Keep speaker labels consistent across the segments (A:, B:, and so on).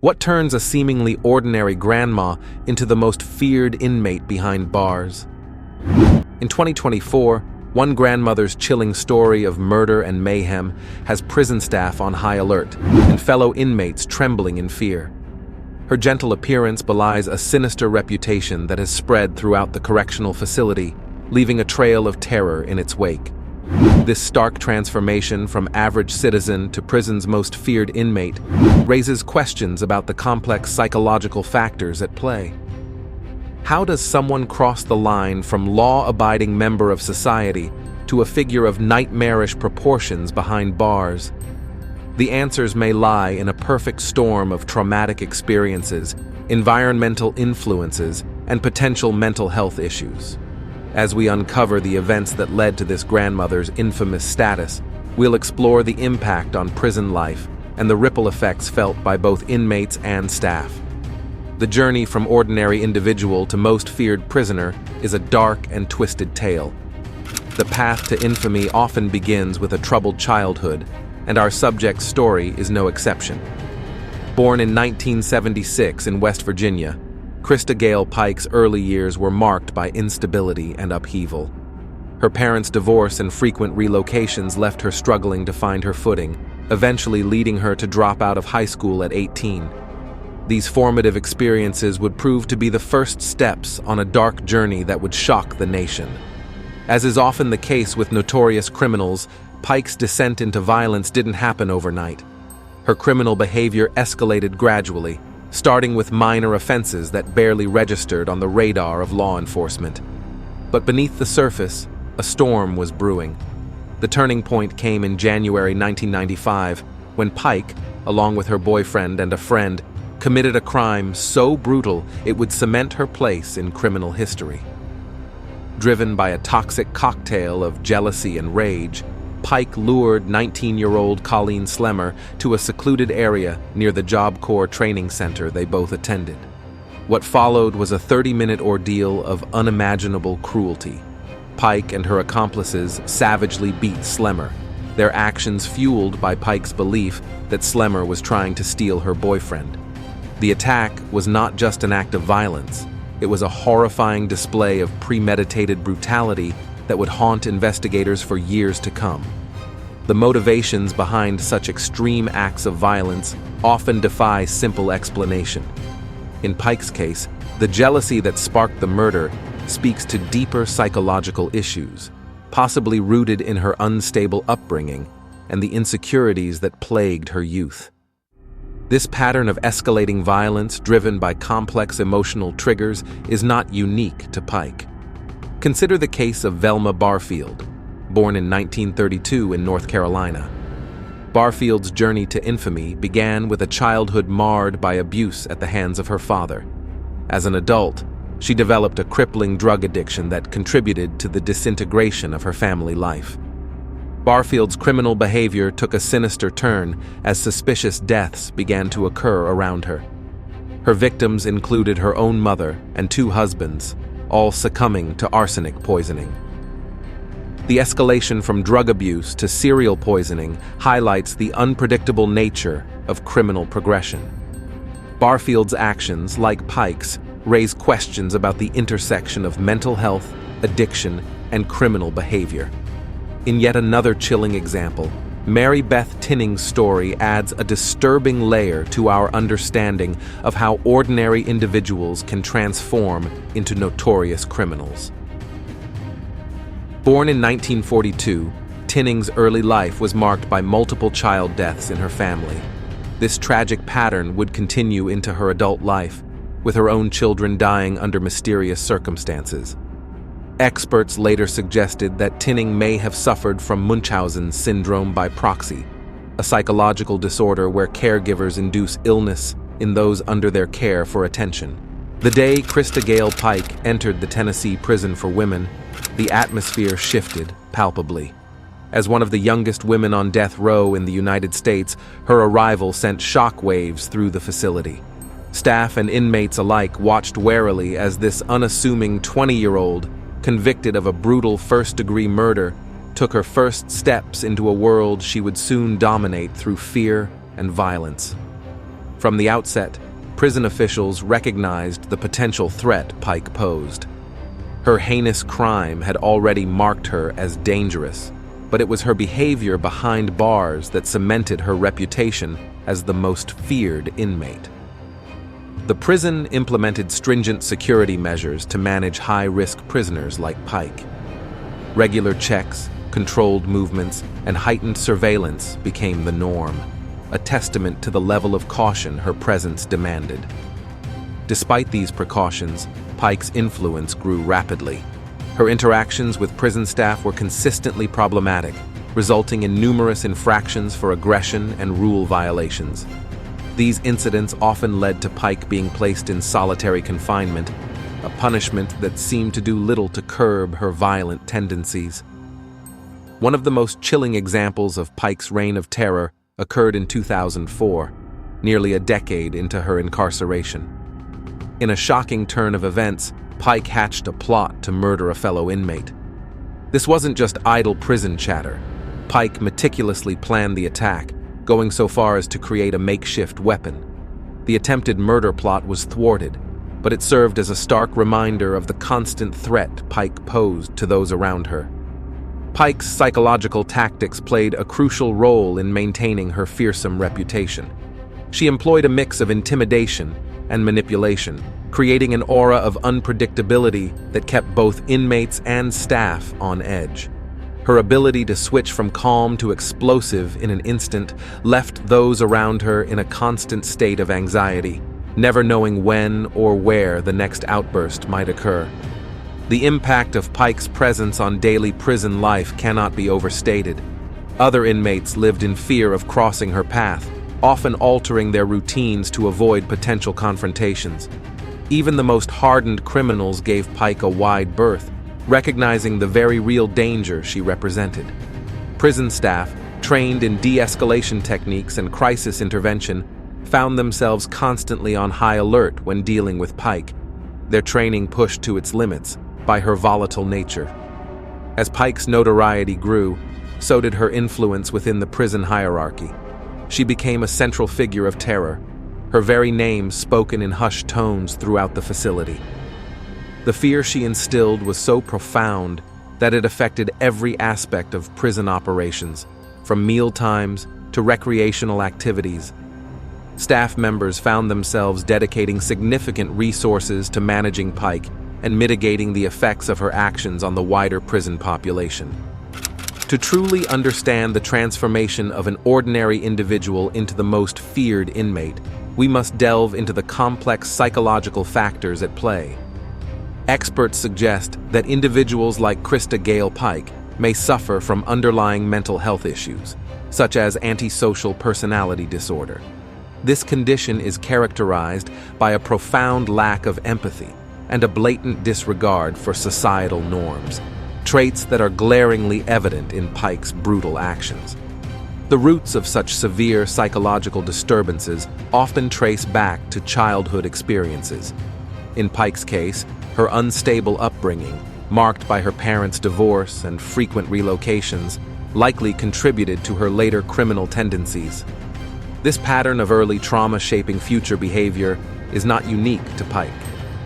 A: What turns a seemingly ordinary grandma into the most feared inmate behind bars? In 2024, one grandmother's chilling story of murder and mayhem has prison staff on high alert and fellow inmates trembling in fear. Her gentle appearance belies a sinister reputation that has spread throughout the correctional facility, leaving a trail of terror in its wake. This stark transformation from average citizen to prison's most feared inmate raises questions about the complex psychological factors at play. How does someone cross the line from law-abiding member of society to a figure of nightmarish proportions behind bars? The answers may lie in a perfect storm of traumatic experiences, environmental influences, and potential mental health issues. As we uncover the events that led to this grandmother's infamous status, we'll explore the impact on prison life and the ripple effects felt by both inmates and staff. The journey from ordinary individual to most feared prisoner is a dark and twisted tale. The path to infamy often begins with a troubled childhood, and our subject's story is no exception. Born in 1976 in West Virginia, Krista Gale Pike's early years were marked by instability and upheaval. Her parents' divorce and frequent relocations left her struggling to find her footing, eventually leading her to drop out of high school at 18. These formative experiences would prove to be the first steps on a dark journey that would shock the nation. As is often the case with notorious criminals, Pike's descent into violence didn't happen overnight. Her criminal behavior escalated gradually, starting with minor offenses that barely registered on the radar of law enforcement. But beneath the surface, a storm was brewing. The turning point came in January 1995, when Pike, along with her boyfriend and a friend, committed a crime so brutal it would cement her place in criminal history. Driven by a toxic cocktail of jealousy and rage, Pike lured 19-year-old Colleen Slemmer to a secluded area near the Job Corps training center they both attended. What followed was a 30-minute ordeal of unimaginable cruelty. Pike and her accomplices savagely beat Slemmer, their actions fueled by Pike's belief that Slemmer was trying to steal her boyfriend. The attack was not just an act of violence, it was a horrifying display of premeditated brutality that would haunt investigators for years to come. The motivations behind such extreme acts of violence often defy simple explanation. In Pike's case, the jealousy that sparked the murder speaks to deeper psychological issues, possibly rooted in her unstable upbringing and the insecurities that plagued her youth. This pattern of escalating violence driven by complex emotional triggers is not unique to Pike. Consider the case of Velma Barfield, born in 1932 in North Carolina. Barfield's journey to infamy began with a childhood marred by abuse at the hands of her father. As an adult, she developed a crippling drug addiction that contributed to the disintegration of her family life. Barfield's criminal behavior took a sinister turn as suspicious deaths began to occur around her. Her victims included her own mother and two husbands, all succumbing to arsenic poisoning. The escalation from drug abuse to serial poisoning highlights the unpredictable nature of criminal progression. Barfield's actions, like Pike's, raise questions about the intersection of mental health, addiction, and criminal behavior. In yet another chilling example, Mary Beth Tinning's story adds a disturbing layer to our understanding of how ordinary individuals can transform into notorious criminals. Born in 1942, Tinning's early life was marked by multiple child deaths in her family. This tragic pattern would continue into her adult life, with her own children dying under mysterious circumstances. Experts later suggested that Tinning may have suffered from Munchausen's syndrome by proxy, a psychological disorder where caregivers induce illness in those under their care for attention. The day Krista Gale Pike entered the Tennessee Prison for Women, the atmosphere shifted palpably. As one of the youngest women on death row in the United States, her arrival sent shockwaves through the facility. Staff and inmates alike watched warily as this unassuming 20-year-old, convicted of a brutal first-degree murder, took her first steps into a world she would soon dominate through fear and violence. From the outset, prison officials recognized the potential threat Pike posed. Her heinous crime had already marked her as dangerous, but it was her behavior behind bars that cemented her reputation as the most feared inmate. The prison implemented stringent security measures to manage high-risk prisoners like Pike. Regular checks, controlled movements, and heightened surveillance became the norm, a testament to the level of caution her presence demanded. Despite these precautions, Pike's influence grew rapidly. Her interactions with prison staff were consistently problematic, resulting in numerous infractions for aggression and rule violations. These incidents often led to Pike being placed in solitary confinement, a punishment that seemed to do little to curb her violent tendencies. One of the most chilling examples of Pike's reign of terror occurred in 2004, nearly a decade into her incarceration. In a shocking turn of events, Pike hatched a plot to murder a fellow inmate. This wasn't just idle prison chatter. Pike meticulously planned the attack, going so far as to create a makeshift weapon. The attempted murder plot was thwarted, but it served as a stark reminder of the constant threat Pike posed to those around her. Pike's psychological tactics played a crucial role in maintaining her fearsome reputation. She employed a mix of intimidation and manipulation, creating an aura of unpredictability that kept both inmates and staff on edge. Her ability to switch from calm to explosive in an instant left those around her in a constant state of anxiety, never knowing when or where the next outburst might occur. The impact of Pike's presence on daily prison life cannot be overstated. Other inmates lived in fear of crossing her path, often altering their routines to avoid potential confrontations. Even the most hardened criminals gave Pike a wide berth, recognizing the very real danger she represented. Prison staff, trained in de-escalation techniques and crisis intervention, found themselves constantly on high alert when dealing with Pike, their training pushed to its limits by her volatile nature. As Pike's notoriety grew, so did her influence within the prison hierarchy. She became a central figure of terror, her very name spoken in hushed tones throughout the facility. The fear she instilled was so profound that it affected every aspect of prison operations, from meal times to recreational activities. Staff members found themselves dedicating significant resources to managing Pike and mitigating the effects of her actions on the wider prison population. To truly understand the transformation of an ordinary individual into the most feared inmate, we must delve into the complex psychological factors at play. Experts suggest that individuals like Krista Gale Pike may suffer from underlying mental health issues, such as antisocial personality disorder. This condition is characterized by a profound lack of empathy and a blatant disregard for societal norms, traits that are glaringly evident in Pike's brutal actions. The roots of such severe psychological disturbances often trace back to childhood experiences. In Pike's case, her unstable upbringing, marked by her parents' divorce and frequent relocations, likely contributed to her later criminal tendencies. This pattern of early trauma shaping future behavior is not unique to Pike.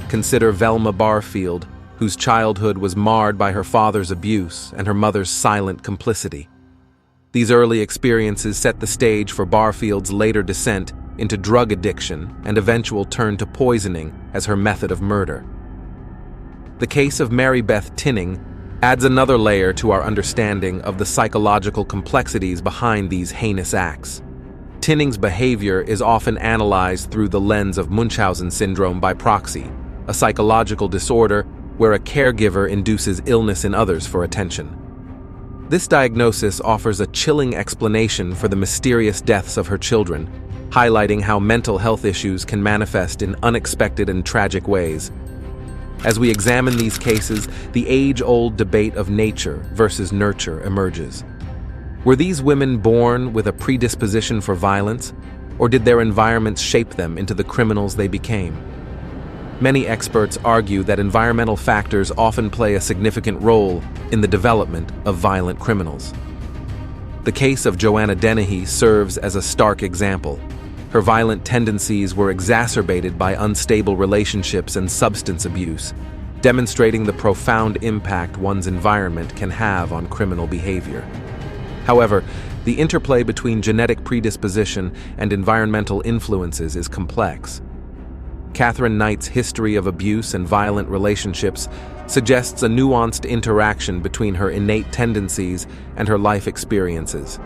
A: Consider Velma Barfield, whose childhood was marred by her father's abuse and her mother's silent complicity. These early experiences set the stage for Barfield's later descent into drug addiction and eventual turn to poisoning as her method of murder. The case of Mary Beth Tinning adds another layer to our understanding of the psychological complexities behind these heinous acts. Tinning's behavior is often analyzed through the lens of Munchausen syndrome by proxy, a psychological disorder where a caregiver induces illness in others for attention. This diagnosis offers a chilling explanation for the mysterious deaths of her children, highlighting how mental health issues can manifest in unexpected and tragic ways. As we examine these cases, the age-old debate of nature versus nurture emerges. Were these women born with a predisposition for violence, or did their environments shape them into the criminals they became? Many experts argue that environmental factors often play a significant role in the development of violent criminals. The case of Joanna Dennehy serves as a stark example. Her violent tendencies were exacerbated by unstable relationships and substance abuse, demonstrating the profound impact one's environment can have on criminal behavior. However, the interplay between genetic predisposition and environmental influences is complex. Katherine Knight's history of abuse and violent relationships suggests a nuanced interaction between her innate tendencies and her life experiences.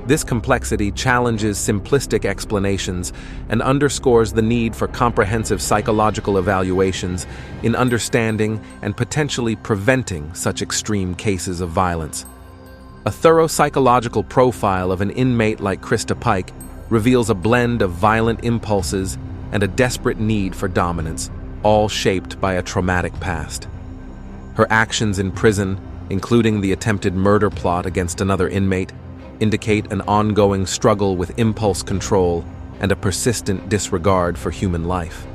A: This complexity challenges simplistic explanations and underscores the need for comprehensive psychological evaluations in understanding and potentially preventing such extreme cases of violence. A thorough psychological profile of an inmate like Krista Pike reveals a blend of violent impulses and a desperate need for dominance, all shaped by a traumatic past. Her actions in prison, including the attempted murder plot against another inmate, indicate an ongoing struggle with impulse control and a persistent disregard for human life.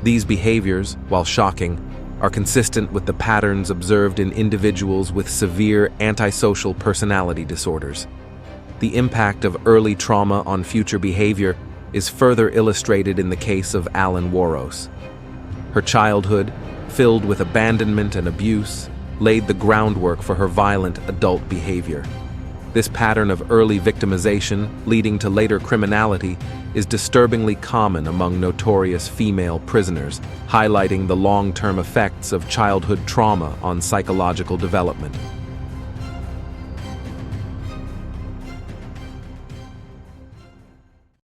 A: These behaviors, while shocking, are consistent with the patterns observed in individuals with severe antisocial personality disorders. The impact of early trauma on future behavior is further illustrated in the case of Alan Warros. Her childhood, filled with abandonment and abuse, laid the groundwork for her violent adult behavior. This pattern of early victimization, leading to later criminality, is disturbingly common among notorious female prisoners, highlighting the long-term effects of childhood trauma on psychological development.